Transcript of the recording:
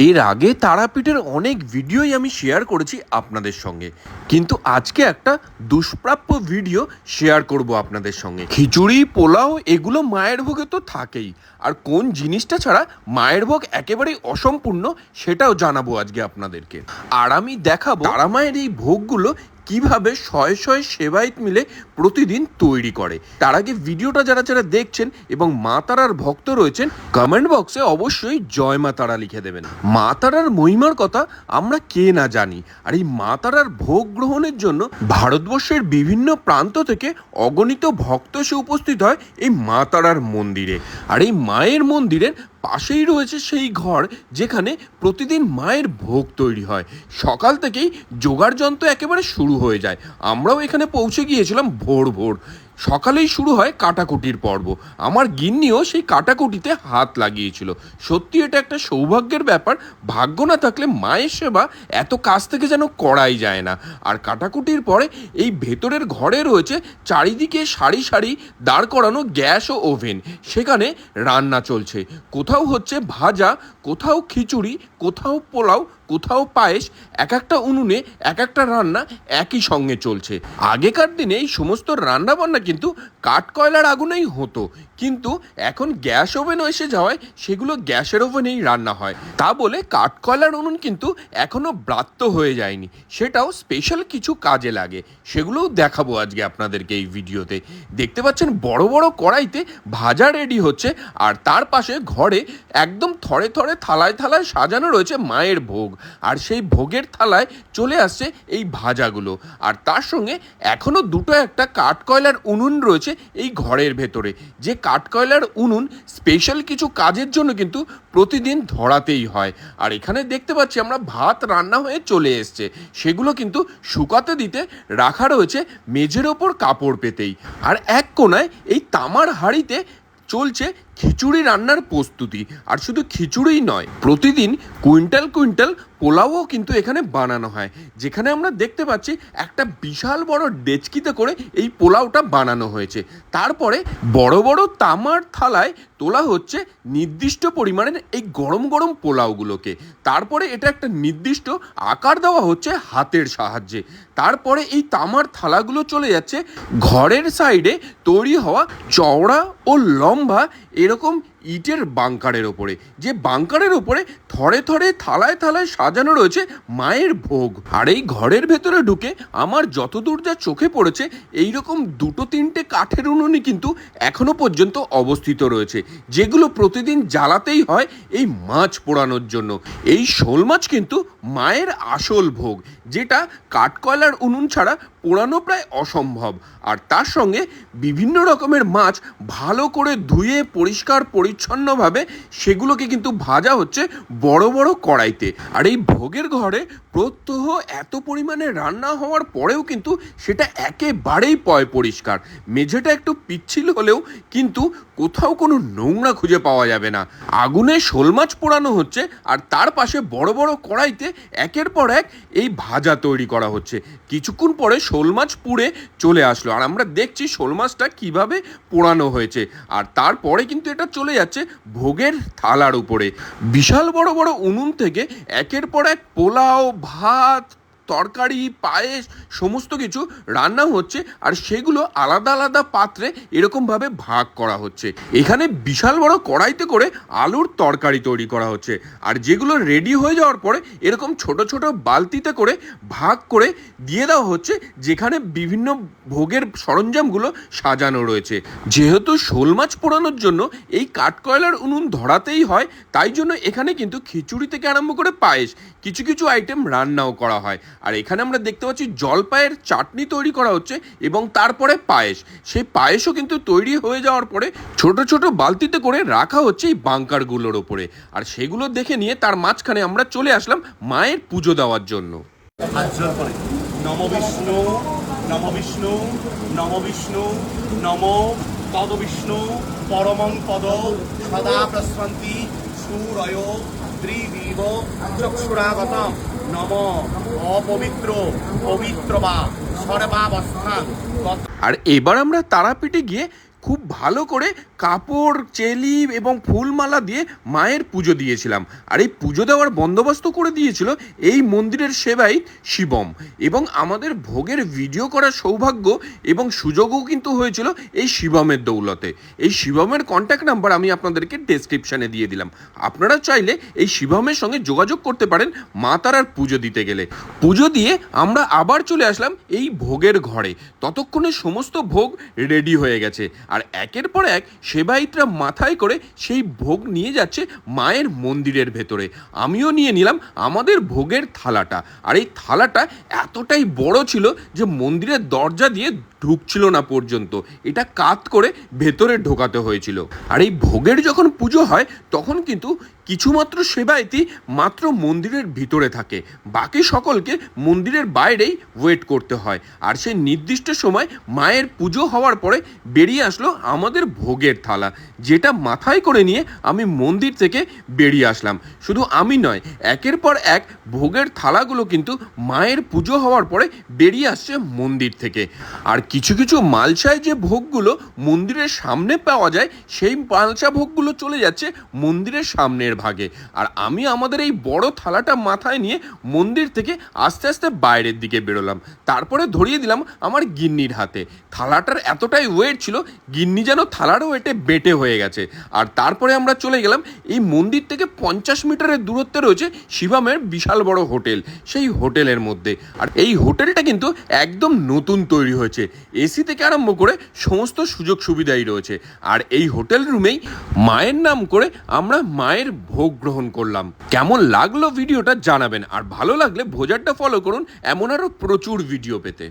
এর আগে তারাপীঠের অনেক ভিডিওই আমি শেয়ার করেছি আপনাদের সঙ্গে, কিন্তু আজকে একটা দুষ্প্রাপ্য ভিডিও শেয়ার করব আপনাদের সঙ্গে। খিচুড়ি, পোলাও এগুলো মায়ের ভোগে তো থাকেই, আর কোন জিনিসটা ছাড়া মায়ের ভোগ একেবারেই অসম্পূর্ণ সেটাও জানাবো আজকে আপনাদেরকে। আর আমি দেখাবো তারা মায়ের এই ভোগগুলো কিভাবে শয়ে শয়ে সেবায়েত মিলে প্রতিদিন তৈরি করে। তার আগে ভিডিওটা যারা যারা দেখছেন এবং মা তারার ভক্ত রয়েছেন, কমেন্ট বক্সে অবশ্যই জয় মা তারা লিখে দেবেন। মা তারার মহিমার কথা আমরা কে না জানি, আর এই মা তারার ভোগ গ্রহণের জন্য ভারতবর্ষের বিভিন্ন প্রান্ত থেকে অগণিত ভক্ত এসে উপস্থিত হয় এই মা তারার মন্দিরে। আর এই মায়ের মন্দিরের পাশেই রয়েছে সেই ঘর যেখানে প্রতিদিন মায়ের ভোগ তৈরি হয়। সকাল থেকেই জোগাড় যন্ত্র একেবারে শুরু হয়ে যায়। আমরাও এখানে পৌঁছে গিয়েছিলাম ভোর ভোর। সকালেই শুরু হয় কাটাকুটির পর্ব। আমার গিন্নিও সেই কাটাকুটিতে হাত লাগিয়েছিল। সত্যি এটা একটা সৌভাগ্যের ব্যাপার। ভাগ্য না থাকলে মায়ের সেবা এত কাছ থেকে যেন করাই যায় না। আর কাটাকুটির পরে এই ভেতরের ঘরে রয়েছে চারিদিকে সারি সারি দাঁড় করানো গ্যাস ও ওভেন। সেখানে রান্না চলছে। কোথাও হচ্ছে ভাজা, কোথাও খিচুড়ি, কোথাও পোলাও, কোথাও পায়েস। এক একটা উনুনে এক একটা রান্না একই সঙ্গে চলছে। আগেকার দিনে এই সমস্ত রান্নাবান্না কিন্তু কাঠ কয়লার আগুনেই হতো, কিন্তু এখন গ্যাস ওভেনও এসে যাওয়ায় সেগুলো গ্যাসের ওভেনেই রান্না হয়। তা বলে কাঠ কয়লার উনুন কিন্তু এখনও ব্রাত্য হয়ে যায়নি, সেটাও স্পেশাল কিছু কাজে লাগে। সেগুলোও দেখাবো আজকে আপনাদেরকে এই ভিডিওতে। দেখতে পাচ্ছেন বড় বড় কড়াইতে ভাজা রেডি হচ্ছে, আর তার পাশে ঘরে একদম থরে থরে থালায় থালায় সাজানো রয়েছে মায়ের ভোগ। আর সেই ভোগের থালায় চলে আসছে এই ভাজাগুলো। আর তার সঙ্গে এখনও দুটো একটা কাঠকয়লার উনুন রয়েছে এই ঘরের ভেতরে, যে কাঠকয়লার উনুন স্পেশাল কিছু কাজের জন্য কিন্তু প্রতিদিন ধরাতেই হয়। আর এখানে দেখতে পাচ্ছি আমরা ভাত রান্না হয়ে চলে এসছে, সেগুলো কিন্তু শুকাতে দিতে রাখা রয়েছে মেঝের ওপর কাপড় পেতেই। আর এক কোনায় এই তামার হাঁড়িতে চলছে খিচুড়ি রান্নার প্রস্তুতি। আর শুধু খিচুড়িই নয়, প্রতিদিন কুইন্টাল কুইন্টাল পোলাওও কিন্তু এখানে বানানো হয়। যেখানে আমরা দেখতে পাচ্ছি একটা বিশাল বড় ডেচকিতে করে এই পোলাওটা বানানো হয়েছে। তারপরে বড় বড় তামার থালায় তোলা হচ্ছে নির্দিষ্ট পরিমাণের এই গরম গরম পোলাওগুলোকে। তারপরে এটা একটা নির্দিষ্ট আকার দেওয়া হচ্ছে হাতের সাহায্যে। তারপরে এই তামার থালাগুলো চলে যাচ্ছে ঘরের সাইডে তৈরি হওয়া চওড়া ও লম্বা এরকম ইটের বাংকারের ওপরে, যে বাংকারের ওপরে থরে থরে থালায় থালায় সাজানো রয়েছে মায়ের ভোগ। আর এই ঘরের ভেতরে ঢুকে আমার যতদূর যা চোখে পড়েছে, এইরকম দুটো তিনটে কাঠের উনুনই কিন্তু এখনো পর্যন্ত অবস্থিত রয়েছে, যেগুলো প্রতিদিন জ্বালাতেই হয় এই মাছ পোড়ানোর জন্য। এই শোল মাছ কিন্তু মায়ের আসল ভোগ, যেটা কাঠকয়লার উনুন ছাড়া পোড়ানো প্রায় অসম্ভব। আর তার সঙ্গে বিভিন্ন রকমের মাছ ভালো করে ধুয়ে পরিষ্কার পরিচ্ছন্নভাবে সেগুলোকে কিন্তু ভাজা হচ্ছে বড় বড় কড়াইতে। আর এই ভোগের ঘরে প্রত্যহ এত পরিমাণে রান্না হওয়ার পরেও কিন্তু সেটা একেবারেই পয় পরিষ্কার। মেঝেটা একটু পিচ্ছিল হলেও কিন্তু কোথাও কোনো নোংরা খুঁজে পাওয়া যাবে না। আগুনে শোল মাছ পোড়ানো হচ্ছে, আর তার পাশে বড় বড় কড়াইতে একের পর এক এই ভাজা তৈরি করা হচ্ছে। কিছুক্ষণ পরে শোল মাছ পুড়ে চলে আসলো, আর আমরা দেখছি শোল মাছটা কীভাবে পোড়ানো হয়েছে। আর তারপরে কিন্তু এটা চলে যাচ্ছে ভোগের থালার উপরে। বিশাল বড় বড় উনুন থেকে একের পর এক পোলাও, ভাত, তরকারি, পায়েস সমস্ত কিছু রান্না হচ্ছে, আর সেগুলো আলাদা আলাদা পাত্রে এরকমভাবে ভাগ করা হচ্ছে। এখানে বিশাল বড় কড়াইতে করে আলুর তরকারি তৈরি করা হচ্ছে, আর যেগুলো রেডি হয়ে যাওয়ার পরে এরকম ছোট ছোট বালতিতে করে ভাগ করে দিয়ে দেওয়া হচ্ছে, যেখানে বিভিন্ন ভোগের সরঞ্জামগুলো সাজানো রয়েছে। যেহেতু শোল মাছ পোড়ানোর জন্য এই কাঠকয়লার উনুন ধরাতেই হয়, তাই জন্য এখানে কিন্তু খিচুড়ি থেকে আরম্ভ করে পায়েস কিছু কিছু আইটেম রান্নাও করা হয়। আর এখানে আমরা দেখতে পাচ্ছি জলপাইয়ের চাটনি তৈরি করা হচ্ছে, এবং তারপরে পায়েস। সেই পায়েসও কিন্তু তৈরি হয়ে যাওয়ার পরে ছোট ছোট বালতিতে করে রাখা হচ্ছে এই বাংকারগুলোর ওপরে। আর সেগুলো দেখে নিয়ে তার মাঝখানে আমরা চলে আসলাম মায়ের পুজো দেওয়ার জন্য। নম বিষ্ণু, নম বিষ্ণু, নম বিষ্ণু, নম পদ বিষ্ণু, পরমং পদ সদা প্রস্রন্তি সুরয় ত্রিদিব চক্ষুরাগত নম অপবিত্র পবিত্র বা সর্বাবস্থান। আর এবার আমরা তারাপীঠে গিয়ে খুব ভালো করে কাপড় চেলি এবং ফুলমালা দিয়ে মায়ের পুজো দিয়েছিলাম। আর এই পুজো দেওয়ার বন্দোবস্ত করে দিয়েছিল এই মন্দিরের সেবাই শিবম। এবং আমাদের ভোগের ভিডিও করার সৌভাগ্য এবং সুযোগও কিন্তু হয়েছিল এই শিবমের দৌলতে। এই শিবমের কন্ট্যাক্ট নাম্বার আমি আপনাদেরকে ডেসক্রিপশানে দিয়ে দিলাম। আপনারা চাইলে এই শিবমের সঙ্গে যোগাযোগ করতে পারেন মা তারার পুজো দিতে গেলে। পুজো দিয়ে আমরা আবার চলে আসলাম এই ভোগের ঘরে। ততক্ষণে সমস্ত ভোগ রেডি হয়ে গেছে, আর একের পর এক সেবায়িতরা মাথায় করে সেই ভোগ নিয়ে যাচ্ছে মায়ের মন্দিরের ভেতরে। আমিও নিয়ে নিলাম আমাদের ভোগের থালাটা। আর এই থালাটা এতটাই বড় ছিল যে মন্দিরের দরজা দিয়ে ঢুকছিল না পর্যন্ত, এটা কাত করে ভেতরে ঢোকাতে হয়েছিল। আর এই ভোগের যখন পুজো হয় তখন কিন্তু কিছুমাত্র সেবায়েতই মাত্র মন্দিরের ভিতরে থাকে, বাকি সকলকে মন্দিরের বাইরেই ওয়েট করতে হয়। আর সেই নির্দিষ্ট সময় মায়ের পুজো হওয়ার পরে বেরিয়ে আসলো আমাদের ভোগের থালা, যেটা মাথায় করে নিয়ে আমি মন্দির থেকে বেরিয়ে আসলাম। শুধু আমি নয়, একের পর এক ভোগের থালাগুলো কিন্তু মায়ের পুজো হওয়ার পরে বেরিয়ে আসছে মন্দির থেকে। আর কিছু কিছু মালসায় যে ভোগগুলো মন্দিরের সামনে পাওয়া যায়, সেই মালসা ভোগগুলো চলে যাচ্ছে মন্দিরের সামনের ভাগে। আর আমি আমাদের এই বড় থালাটা মাথায় নিয়ে মন্দির থেকে আস্তে আস্তে বাইরের দিকে বেরোলাম। তারপরে ধরিয়ে দিলাম আমার গিন্নির হাতে। থালাটার এতটাই ওয়েট ছিল, গিন্নি যেন থালার ওয়েটে বেটে হয়ে গেছে। আর তারপরে আমরা চলে গেলাম এই মন্দির থেকে 50 মিটারের দূরত্বে রয়েছে শিবমের বিশাল বড় হোটেল, সেই হোটেলের মধ্যে। আর এই হোটেলটা কিন্তু একদম নতুন তৈরি হয়েছে, এসি থেকে আরম্ভ করে সমস্ত সুযোগ সুবিধাই রয়েছে। আর এই হোটেল রুমেই মায়ের নাম করে আমরা মায়ের ভোগ গ্রহণ করলাম। কেমন লাগলো ভিডিওটা জানাবেন, আর ভালো লাগলে ভোজারটা ফলো করুন এমন আরও প্রচুর ভিডিও পেতে।